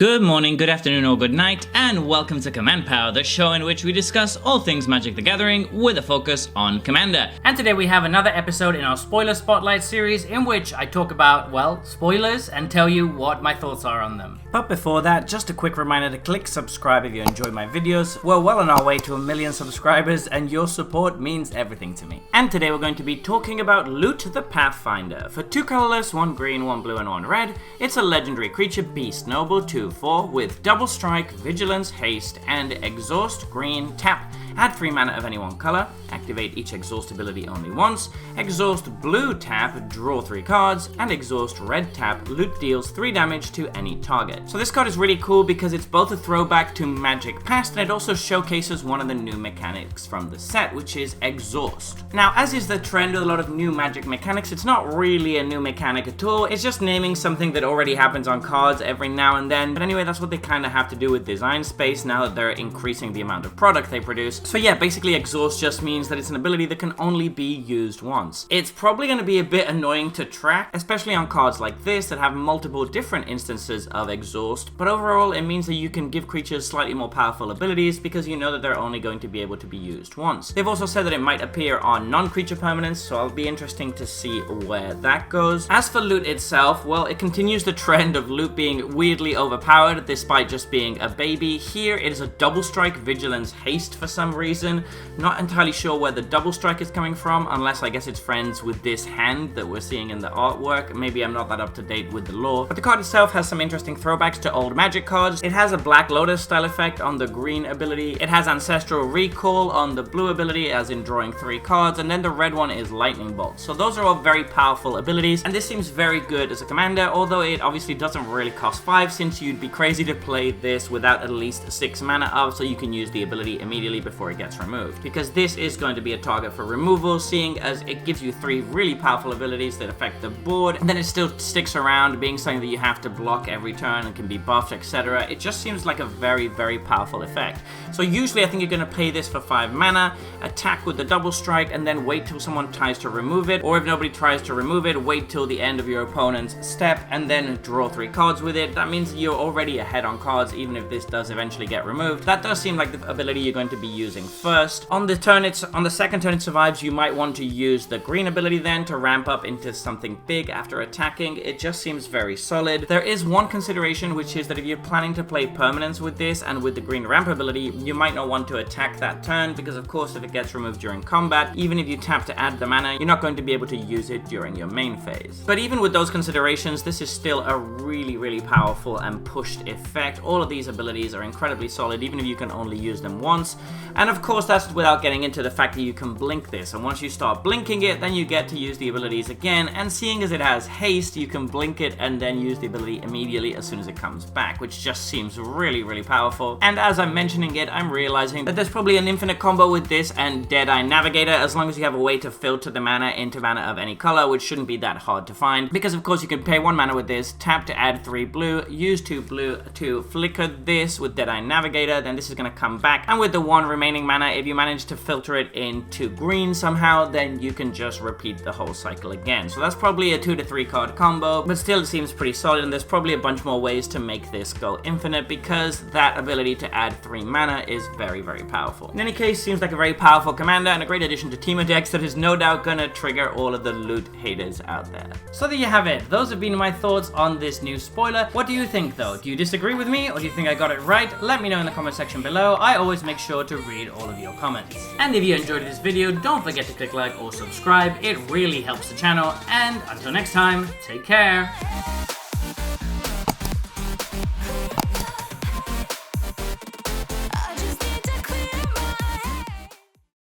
Good morning, good afternoon, or good night, and welcome to Command Power, the show in which we discuss all things Magic the Gathering with a focus on Commander. And today we have another episode in our Spoiler Spotlight series in which I talk about, well, spoilers and tell you what my thoughts are on them. But before that, just a quick reminder to click subscribe if you enjoy my videos. We're well on our way to 1 million subscribers and your support means everything to me. And today we're going to be talking about Loot the Pathfinder. For 2 colorless, 1 green, 1 blue, and 1 red, it's a legendary creature, Beast Noble, 2/4 with double strike, vigilance, haste, and exhaust. Green, tap, add 3 mana of any one color, activate each exhaust ability only once, exhaust blue, tap, draw 3 cards, and exhaust red, tap, loot deals 3 damage to any target. So this card is really cool because it's both a throwback to Magic Past and it also showcases one of the new mechanics from the set, which is exhaust. Now, as is the trend with a lot of new Magic mechanics, it's not really a new mechanic at all, it's just naming something that already happens on cards every now and then. But anyway, that's what they kind of have to do with design space now that they're increasing the amount of product they produce. So yeah, basically exhaust just means that it's an ability that can only be used once. It's probably going to be a bit annoying to track, especially on cards like this that have multiple different instances of exhaust, but overall it means that you can give creatures slightly more powerful abilities because you know that they're only going to be able to be used once. They've also said that it might appear on non-creature permanents, so it'll be interesting to see where that goes. As for loot itself, well, it continues the trend of loot being weirdly overpowered despite just being a baby. Here it is a double strike, vigilance, haste for some reason. Not entirely sure where the double strike is coming from, unless I guess it's friends with this hand that we're seeing in the artwork. Maybe I'm not that up to date with the lore. But the card itself has some interesting throwbacks to old Magic cards. It has a Black Lotus style effect on the green ability. It has Ancestral Recall on the blue ability, as in drawing 3 cards, and then the red one is Lightning Bolt. So those are all very powerful abilities, and this seems very good as a commander, although it obviously doesn't really cost 5, since you'd be crazy to play this without at least 6 mana of, so you can use the ability immediately before it gets removed. Because this is going to be a target for removal, seeing as it gives you 3 really powerful abilities that affect the board, and then it still sticks around being something that you have to block every turn and can be buffed, etc. It just seems like a very, very powerful effect. So usually I think you're going to play this for 5 mana, attack with the double strike, and then wait till someone tries to remove it, or if nobody tries to remove it, wait till the end of your opponent's step, and then draw 3 cards with it. That means you're already ahead on cards, even if this does eventually get removed. That does seem like the ability you're going to be using first. On the second turn it survives, you might want to use the green ability then to ramp up into something big after attacking. It just seems very solid. There is one consideration, which is that if you're planning to play permanents with this and with the green ramp ability, you might not want to attack that turn, because of course if it gets removed during combat, even if you tap to add the mana, you're not going to be able to use it during your main phase. But even with those considerations, this is still a really, really powerful and pushed effect. All of these abilities are incredibly solid, even if you can only use them once. And of course that's without getting into the fact that you can blink this, and once you start blinking it, then you get to use the abilities again, and seeing as it has haste, you can blink it and then use the ability immediately as soon as it comes back, which just seems really, really powerful. And as I'm mentioning it, I'm realizing that there's probably an infinite combo with this and Deadeye Navigator, as long as you have a way to filter the mana into mana of any color, which shouldn't be that hard to find, because of course you can pay 1 mana with this, tap to add 3 blue, use 2 blue to flicker this with Deadeye Navigator, then this is going to come back, and with the 1 remaining mana, if you manage to filter it into green somehow, then you can just repeat the whole cycle again. So that's probably a 2 to 3 card combo, but still it seems pretty solid, and there's probably a bunch more ways to make this go infinite, because that ability to add 3 mana is very, very powerful. In any case, seems like a very powerful commander and a great addition to Temur decks that is no doubt gonna trigger all of the loot haters out there. So there you have it. Those have been my thoughts on this new spoiler. What do you think though? Do you disagree with me, or do you think I got it right? Let me know in the comment section below. I always make sure to read all of your comments. And if you enjoyed this video, don't forget to click like or subscribe. It really helps the channel. And until next time, take care.